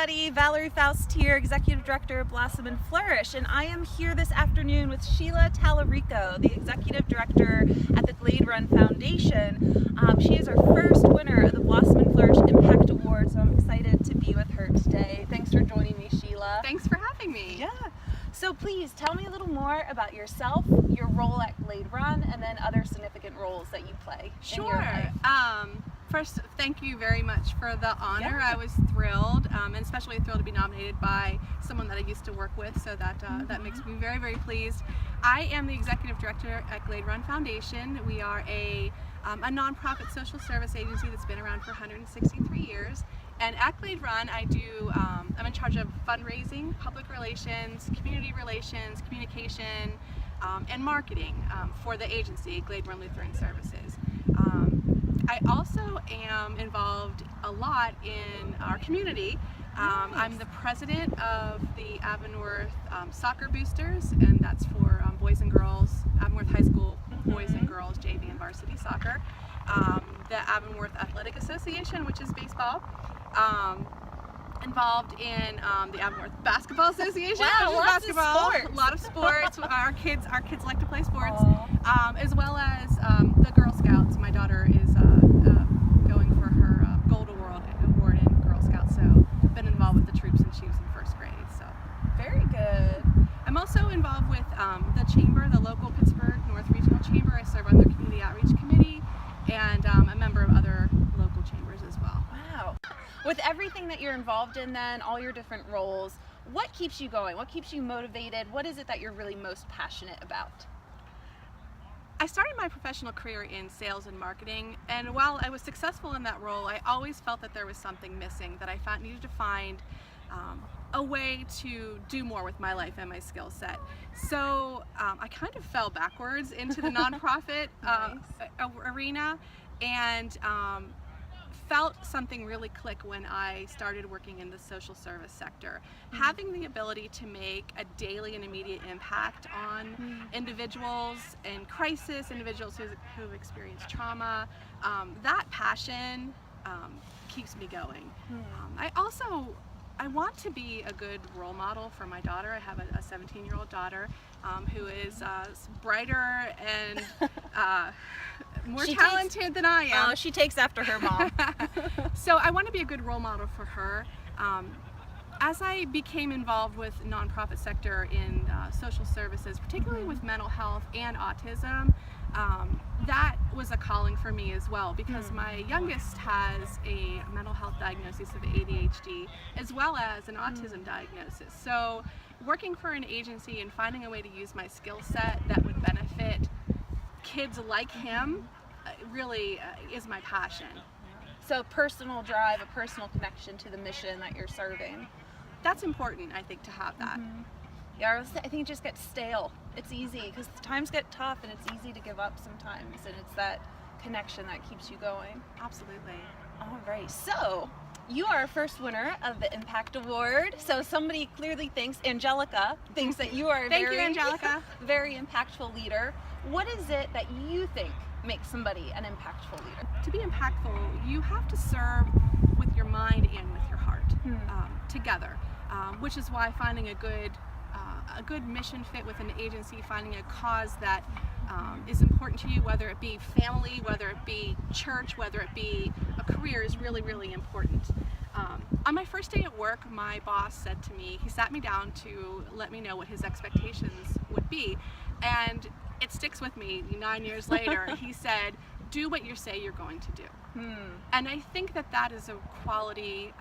everybody. Valerie Faust here, Executive Director of Blossom and Flourish, and I am here this afternoon with Sheila Talarico, the Executive Director at the Glade Run Foundation. She is our first winner of the Blossom and Flourish Impact Award, so I'm excited to be with her today. Thanks for joining me, Sheila. Thanks for having me. Yeah. So please tell me a little more about yourself, your role at Glade Run, and then other significant roles that you play in your life. First, thank you very much for the honor. Yeah. I was thrilled, and especially thrilled to be nominated by someone that I used to work with, so that that makes me very, very pleased. I am the Executive Director at Glade Run Foundation. We are a nonprofit social service agency that's been around for 163 years. And at Glade Run, I'm in charge of fundraising, public relations, community relations, communication, and marketing for the agency, Glade Run Lutheran Services. I also am involved a lot in our community. I'm the president of the Avonworth Soccer Boosters, and that's for boys and girls, Avonworth High School boys and girls, JV and varsity soccer. The Avonworth Athletic Association, which is baseball. Involved in the Avonworth Basketball Association, wow, which is basketball. A lot of sports. our kids like to play sports, as well as the Girl Scouts. My daughter is going for her Gold Award in Girl Scouts, so I've been involved with the troops since she was in first grade. So very good. I'm also involved with the chamber, the local Pittsburgh North Regional Chamber. I serve on their community outreach committee, and a member of other local chambers as well. Wow. With everything that you're involved in then, all your different roles, what keeps you going? What keeps you motivated? What is it that you're really most passionate about? I started my professional career in sales and marketing, and while I was successful in that role, I always felt that there was something missing, that I needed to find a way to do more with my life and my skill set. So I kind of fell backwards into the nonprofit arena, and felt something really click when I started working in the social service sector. Having the ability to make a daily and immediate impact on individuals in crisis, individuals who've experienced trauma, that passion keeps me going. I want to be a good role model for my daughter. I have a 17-year-old daughter who is brighter and more talented than I am. Oh, she takes after her mom. So I want to be a good role model for her. As I became involved with nonprofit sector in social services, particularly with mental health and autism, that was a calling for me as well, because my youngest has a mental health diagnosis of ADHD as well as an autism diagnosis. So working for an agency and finding a way to use my skill set that would benefit kids like him really is my passion. So personal drive, a personal connection to the mission that you're serving. That's important, I think, to have that. Yeah, I think it just gets stale. It's easy because times get tough and it's easy to give up sometimes, and it's that connection that keeps you going. Absolutely. All right, so you are our first winner of the Impact Award. So somebody clearly thinks, Angelica thinks that you are a Thank you, Angelica. very impactful leader. What is it that you think makes somebody an impactful leader? To be impactful, you have to serve with your mind and with your heart together, which is why finding a good mission fit with an agency, finding a cause that is important to you, whether it be family, whether it be church, whether it be a career, is really, really important. On my first day at work, my boss said to me, he sat me down to let me know what his expectations would be, and it sticks with me 9 years later. He said, do what you say you're going to do. And I think that is a quality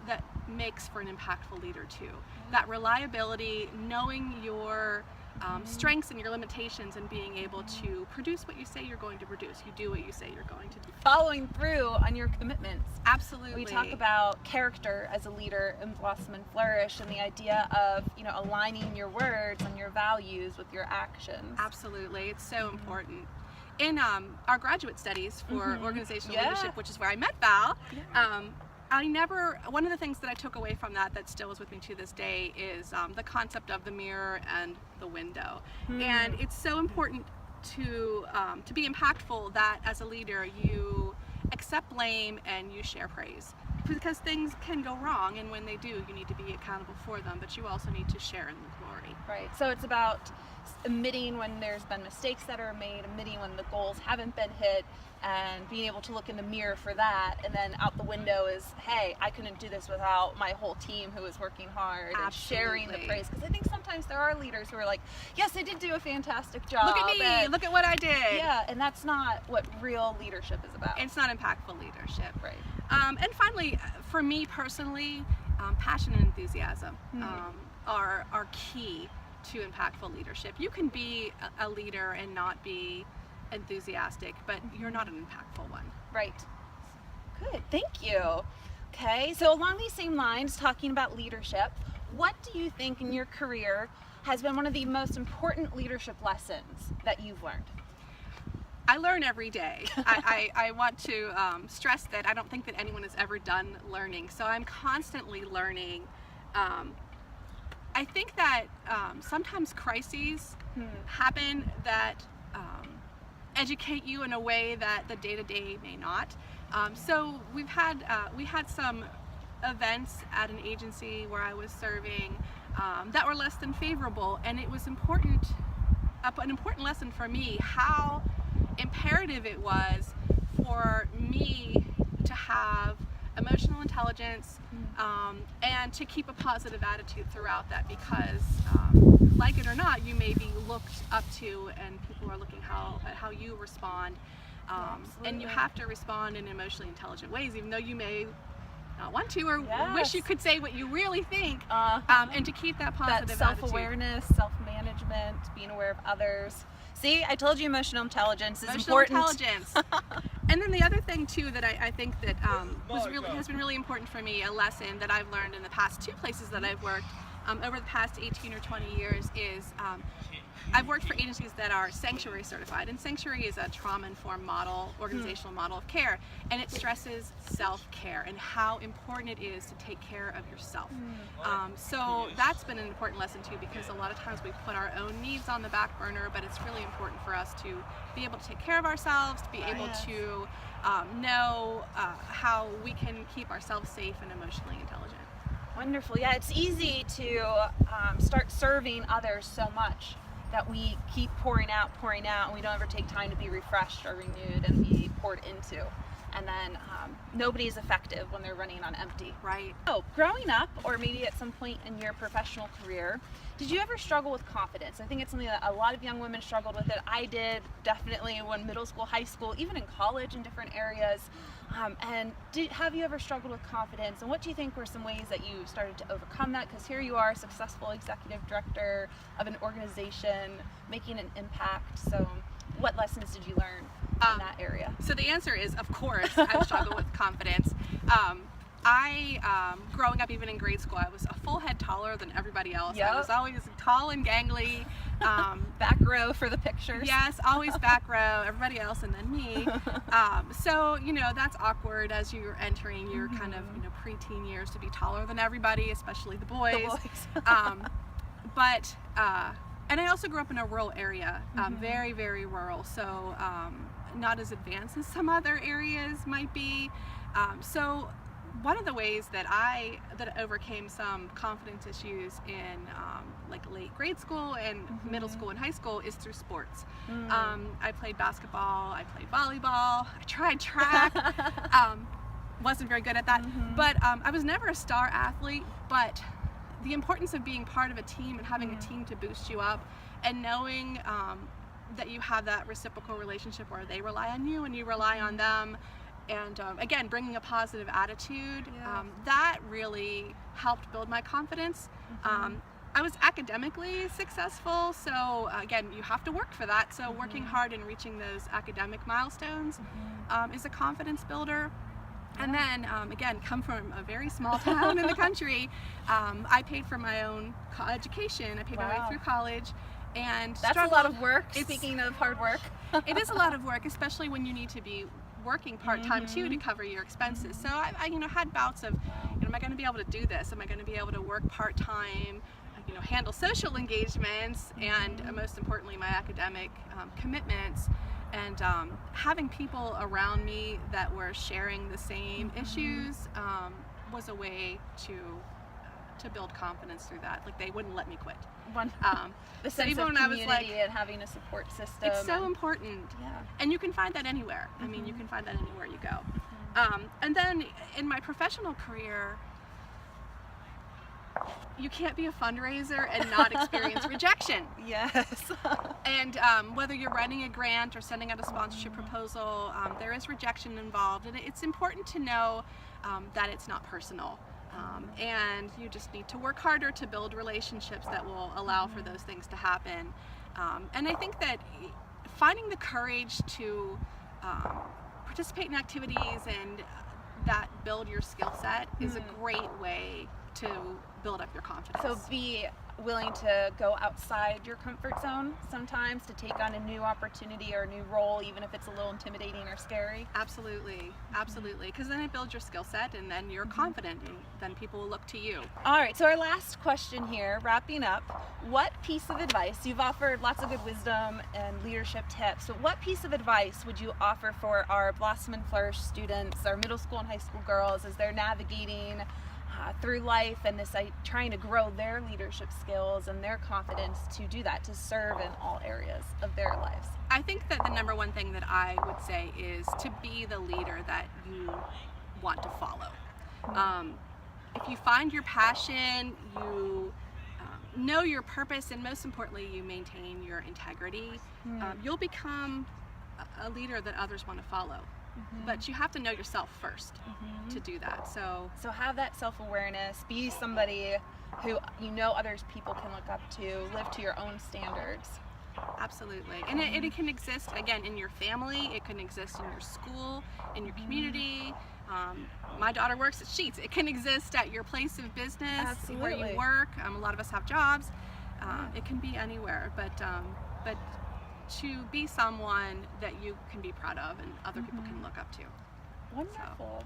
that makes for an impactful leader too. That reliability, knowing your strengths and your limitations, and being able to produce what you say you're going to produce. You do what you say you're going to do. Following through on your commitments. Absolutely. We talk about character as a leader in Blossom and Flourish, and the idea of, aligning your words and your values with your actions. Absolutely. It's so important. In our graduate studies for organizational leadership, which is where I met Val, one of the things that I took away from that still is with me to this day is the concept of the mirror and the window. And it's so important to be impactful that as a leader you accept blame and you share praise. because things can go wrong, and when they do, you need to be accountable for them, but you also need to share in the glory. Right. So it's about admitting when there's been mistakes that are made, admitting when the goals haven't been hit, and being able to look in the mirror for that. And then out the window is, hey, I couldn't do this without my whole team who was working hard. Absolutely. And sharing the praise. Because I think sometimes there are leaders who are like, yes, I did do a fantastic job. Look at me, and, look at what I did. yeah, and that's not what real leadership is about. It's not impactful leadership. Right. And finally, for me personally, passion and enthusiasm are key to impactful leadership. You can be a leader and not be enthusiastic, but you're not an impactful one. Right. Good. Thank you. Okay. So along these same lines, talking about leadership, what do you think in your career has been one of the most important leadership lessons that you've learned? I learn every day. I want to stress that I don't think that anyone has ever done learning, so I'm constantly learning. I think that sometimes crises happen that educate you in a way that the day-to-day may not. So we had some events at an agency where I was serving that were less than favorable, and it was an important lesson for me how imperative it was for me to have emotional intelligence and to keep a positive attitude throughout that, because like it or not, you may be looked up to and people are looking at how you respond, and you have to respond in emotionally intelligent ways, even though you may not want to or wish you could say what you really think, and to keep that positive that self-awareness, self-management, being aware of others. See, I told you emotional intelligence is important. Intelligence. And then the other thing too that I think that has been really important for me, a lesson that I've learned in the past 2 places that I've worked over the past 18 or 20 years is I've worked for agencies that are sanctuary certified, and sanctuary is a trauma-informed model, organizational model of care, and it stresses self-care and how important it is to take care of yourself. So that's been an important lesson too, because a lot of times we put our own needs on the back burner, but it's really important for us to be able to take care of ourselves, to be able to know how we can keep ourselves safe and emotionally intelligent. Wonderful. Yeah, it's easy to start serving others so much that we keep pouring out, and we don't ever take time to be refreshed or renewed and be poured into. And then nobody is effective when they're running on empty. Right. So, growing up, or maybe at some point in your professional career, did you ever struggle with confidence? I think it's something that a lot of young women struggled with. It. I did, definitely, when middle school, high school, even in college in different areas. And have you ever struggled with confidence? And what do you think were some ways that you started to overcome that? Because here you are, successful executive director of an organization, making an impact. So what lessons did you learn in that area? So the answer is, of course, I've struggled with confidence. Growing up, even in grade school, I was a full head taller than everybody else. I was always tall and gangly. Back row for the pictures. Yes, always back row, everybody else and then me. So, that's awkward as you're entering your kind of, preteen years to be taller than everybody, especially the boys. And I also grew up in a rural area, very, very rural. So not as advanced as some other areas might be. So one of the ways that I overcame some confidence issues in like late grade school and middle school and high school is through sports. I played basketball, I played volleyball, I tried track, wasn't very good at that, but I was never a star athlete, but the importance of being part of a team and having a team to boost you up, and knowing that you have that reciprocal relationship where they rely on you and you rely on them, and again, bringing a positive attitude, that really helped build my confidence. I was academically successful, so again, you have to work for that, so working hard and reaching those academic milestones is a confidence builder. And then, again, come from a very small town in the country, I paid for my own education. I paid my way through college. And that's a lot of work, speaking of hard work. It is a lot of work, especially when you need to be working part-time too to cover your expenses. So I had bouts of, am I going to be able to do this? Am I going to be able to work part-time, handle social engagements, and most importantly, my academic commitments? And having people around me that were sharing the same issues was a way to build confidence through that. Like, they wouldn't let me quit. The So sense even of when I was community and having a support system. it's so important. Yeah. And you can find that anywhere. I mean, you can find that anywhere you go. And then in my professional career, you can't be a fundraiser and not experience rejection. Yes. And whether you're writing a grant or sending out a sponsorship proposal, there is rejection involved. And it's important to know that it's not personal. And you just need to work harder to build relationships that will allow for those things to happen. And I think that finding the courage to participate in activities and that build your skill set is a great way to build up your confidence. So be willing to go outside your comfort zone sometimes to take on a new opportunity or a new role, even if it's a little intimidating or scary. Absolutely, absolutely, because then it builds your skill set, and then you're confident, and then people will look to you. All right, so our last question here, wrapping up, what piece of advice, you've offered lots of good wisdom and leadership tips, but what piece of advice would you offer for our Blossom and Flourish students, our middle school and high school girls, as they're navigating through life and this trying to grow their leadership skills and their confidence to do that, to serve in all areas of their lives? I think that the number one thing that I would say is to be the leader that you want to follow. If you find your passion, you know your purpose, and most importantly, you maintain your integrity, you'll become a leader that others want to follow. But you have to know yourself first to do that. So have that self-awareness, be somebody who you know others people can look up to, live to your own standards. Absolutely. And it can exist, again, in your family, it can exist in your school, in your community. My daughter works at Sheets. It can exist at your place of business, where you work. A lot of us have jobs. It can be anywhere, but to be someone that you can be proud of and other people can look up to. Wonderful.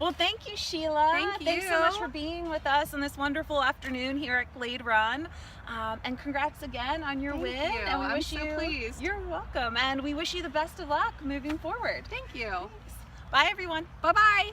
Well, thank you, Sheila. Thank you. Thanks so much for being with us on this wonderful afternoon here at Glade Run. And congrats again on your win. Thank you. And we I'm wish so pleased. You're welcome. And we wish you the best of luck moving forward. Thank you. Thanks. Bye, everyone. Bye-bye.